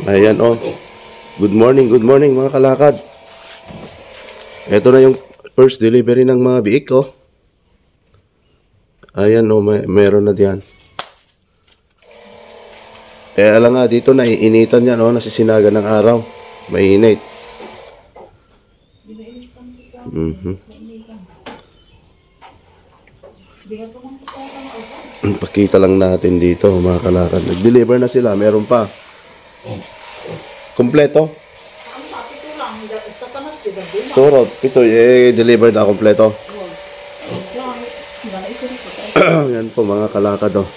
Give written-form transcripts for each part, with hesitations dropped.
Ayan oh. Good morning mga kalakad. Ito na yung first delivery ng mga biik oh. Ayan oh, meron na diyan. Alam nga dito naiinitan yan oh, nasisinaga ng araw. Mainit. Pakita lang natin dito mga kalakad. Nag-deliver na sila, meron pa. Kompleto? Surot, ito delivered na kompleto. Yan po mga kalakad oh.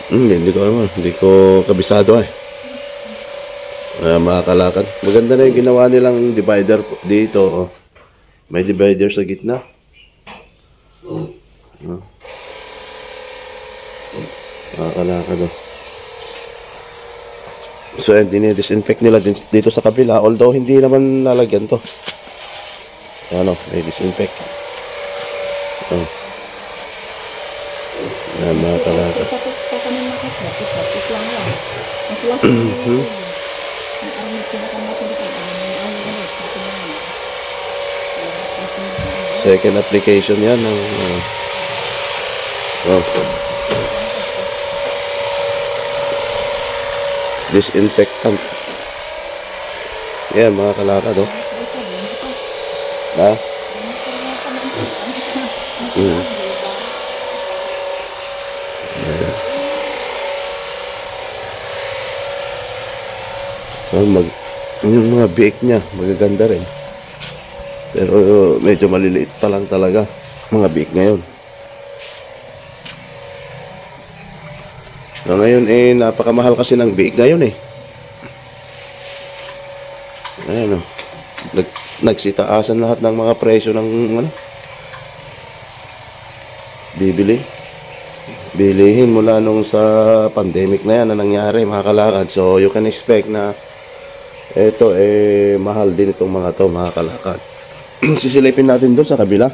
Hindi ko kabisado mga kalakad. Maganda na yung ginawa nilang divider dito oh. May divider sa gitna. Mga kalakad oh. So dinidisinfect nila dito sa kabila, although hindi naman lalagyan to. Ano, may disinfect. Oh. Yan mga kalakad. Second application yan ng disinfectant. Yan mga kalakad oh. So, yung mga biik niya magaganda rin, pero medyo maliliit pa lang talaga mga biik ngayon. So, ngayon napakamahal kasi ng biik ngayon ayan nagsitaasan lahat ng mga presyo ng bilihin mula nung sa pandemic na yan na nangyari mga kalakad. So you can expect na ito mahal din itong mga to mga kalakad. Sisilipin natin doon sa kabila.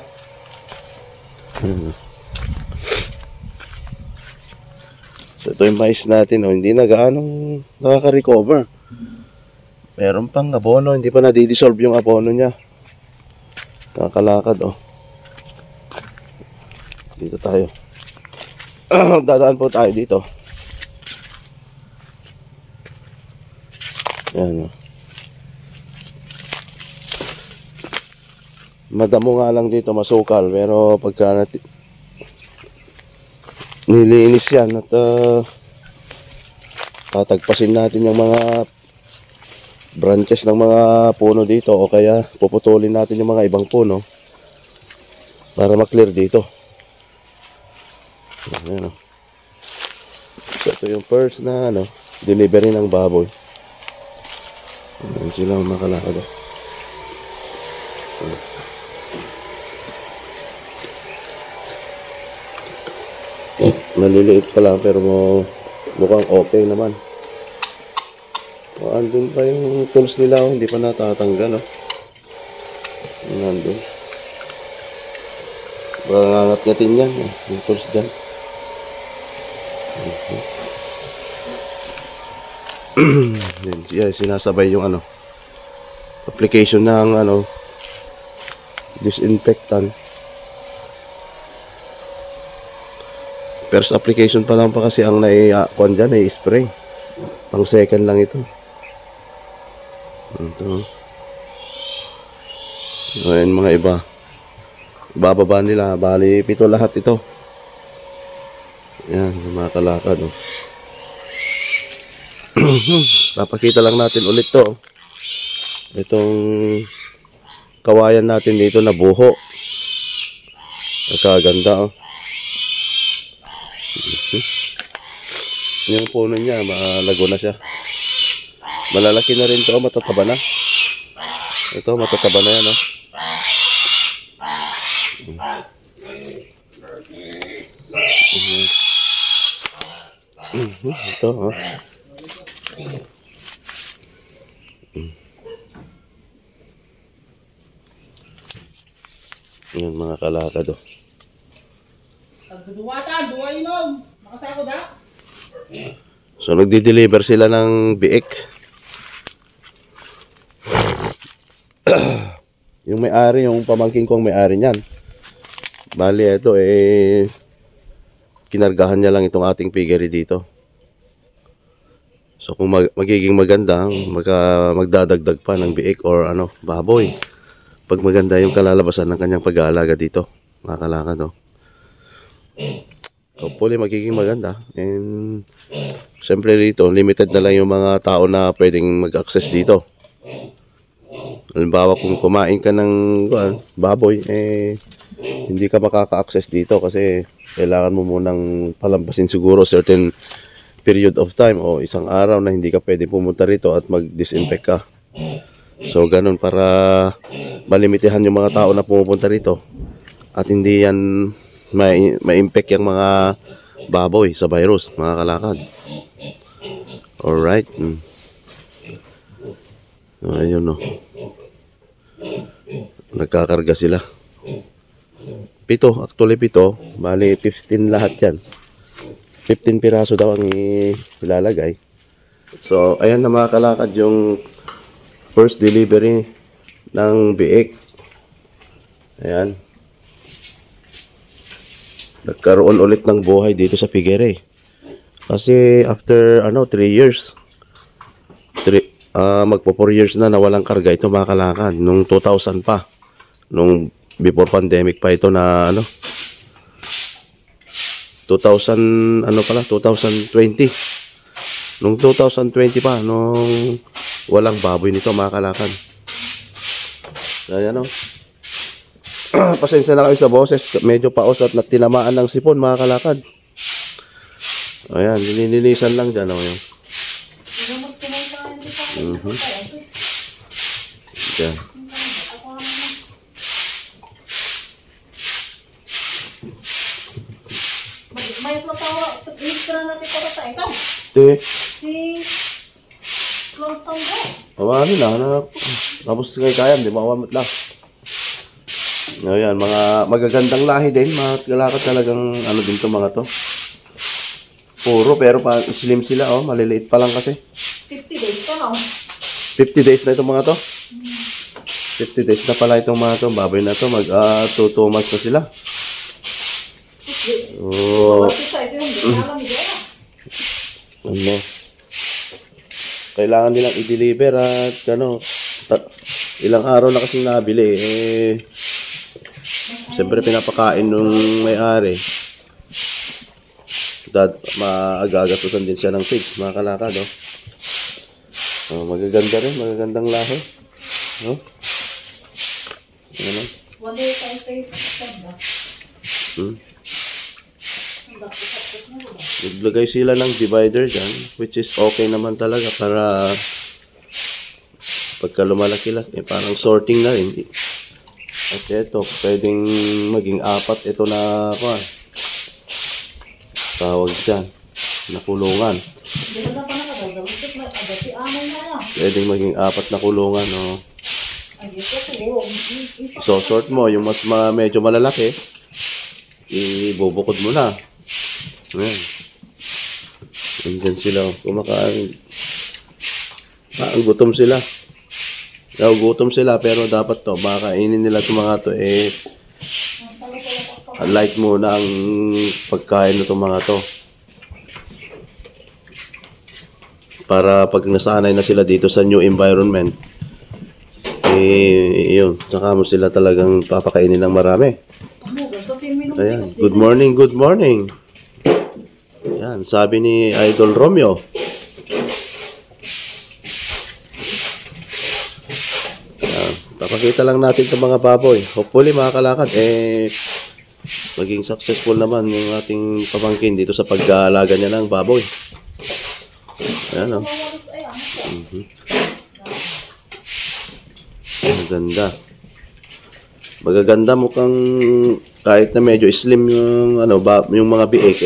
So ito yung mais natin hindi na gaanong nakaka-recover. Meron pang abono, hindi pa nadidissolve yung abono niya. Nakakalakad dito tayo. Dadaan po tayo dito. Yan madamo nga lang dito, masukal, pero pagka nilinis yan at tatagpasin natin yung mga branches ng mga puno dito, o kaya puputulin natin yung mga ibang puno para maklear dito. Ayan, so ito yung first na delivery ng baboy. Ayan sila mga kalakad maliliit pa lang pero mukhang okay naman. Andun pa yung tools nila hindi pa natatanggal nandun. Baka ngangat-ngatin yan yung tools dyan. Sinasabay yung application ng disinfectant. First application pa lang kasi ang naiakon dyan spray. Pang second lang ito. Ayan mga iba, bababa nila, bali 7 lahat ito. Yan mga kalakad papakita lang natin ulit to. Itong kawayan natin dito na buho, nakaganda yung puno niya, malago na siya. Malalaki na rin to, matataba na. Ito matataba na yan ito Yan mga kalakad Duwatan, duwa inom. Nakasako da? So nagdi-deliver sila ng biik. Yung may-ari, yung pamangkin kong may-ari niyan. Bali, ito kinargahan niya lang itong ating piggery dito. So kung magiging maganda, magdadagdag pa ng biik or baboy. Pag maganda yung kalalabasan ng kanyang pag-aalaga dito, mga kalakad, oh. Hopefully magiging maganda. And syempre dito, limited na lang yung mga tao na pwedeng mag-access dito. Halimbawa kung kumain ka ng baboy, hindi ka makaka-access dito kasi kailangan mo munang palampasin siguro certain period of time o isang araw na hindi ka pwede pumunta rito at mag-disinfect ka. So ganun para malimitihan yung mga tao na pumupunta rito at hindi yan ma-impact yung mga baboy sa virus, mga kalakad. Alright. Ayun, no. Nagkakarga sila. 7, actually 7. Bali 15 lahat yan. 15 piraso daw ang ilalagay. So, ayan na mga kalakad yung first delivery ng biik. Ayan. Nagkaroon ulit ng buhay dito sa piggery. Kasi after 3 years, magpo 4 years na walang karga ito mga kalakad. Nung 2000 pa. Nung before pandemic pa ito na 2020. Nung 2020 pa, nung walang baboy nito mga kalakad. Ayan, pasensya na kayo sa boses, medyo paos at tinamaan ng sipon mga kalakad. Ayan, linilinisan lang dyan. Yan. May platawa, extra natin para sa ikaw. Si Clone Sanggo. Awali na. Tapos kay kayam, di ba? Awamot lang. Ayan, mga magagandang lahi din. Mga kalakad talagang din to mga to. Puro, pero slim sila, maliliit pa lang kasi. 50 days pa, no? 50 days na itong mga to. 50 days na pala itong mga to. Baboy na to, 2 months na sila. Oh. Kailangan nilang i-deliver at ilang araw na kasing nabili. Siyempre pinapakain nung may-ari. Maagagatusan din siya ng pigs, mga kalakad, magaganda rin, magagandang lahi. Wala tayo tayo. Naglagay sila ng divider dyan, which is okay naman talaga para pagka lumalaki-laki, parang sorting na rin. At ito, pwedeng maging 4 ito na tawag dyan, na kulungan. Pwedeng maging 4 na kulungan, So, sort mo, yung medyo malalaki, ibubukod mo na. Ayan. Andyan sila. Kumakain. Gutom sila. Gutom sila pero dapat to. Baka kainin nila itong mga to. Light muna ang pagkain ng mga to. Para pag nasanay na sila dito sa new environment, yun. Saka mo sila talagang papakainin ng marami. Ayan. Good morning, good morning. Yan, sabi ni Idol Romeo. Yan, papakita lang natin itong mga baboy. Hopefully mga kalakad, maging successful naman yung ating pamangkin dito sa pag-aalaga niya ng baboy. Ayan, Maganda. Magaganda, mukhang kahit na medyo slim yung yung mga biik,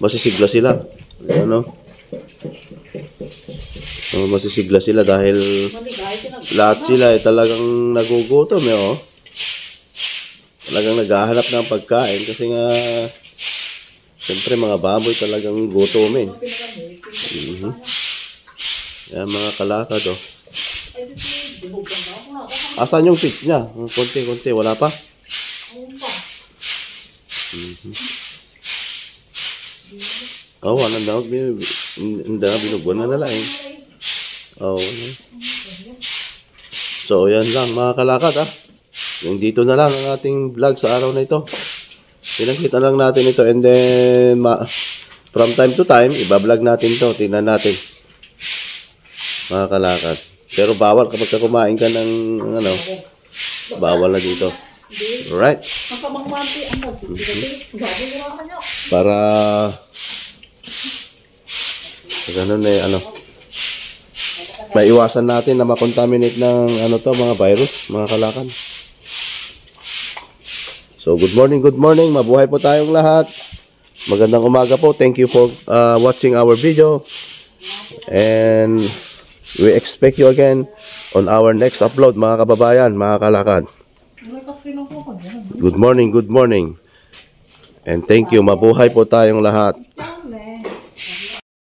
masisigla sila. Masisigla sila dahil lahat sila talagang nagugutom, talagang naghahanap ng pagkain kasi nga siyempre mga baboy talagang gutomin. Yan mga kalakad oh. Asan yung pitch niya? Konti-konti, wala pa? Oh, wala daw. Binugwan na lang eh. Oh, so, yan lang mga kalakad ah. Yung dito na lang ang ating vlog sa araw na ito. Pinakita lang natin ito and then from time to time, iba-vlog natin to. Tingnan natin. Mga kalakad. Pero bawal kapag kumain ka ng ano, bawal na dito. Alright. Para ganun eh, ano, maiwasan natin na makontaminate ng ano to, mga virus, mga kalakad. So, good morning. Mabuhay po tayong lahat. Magandang umaga po. Thank you for watching our video. And we expect you again on our next upload, mga kababayan, mga kalakad. Good morning. And thank you. Mabuhay po tayong lahat.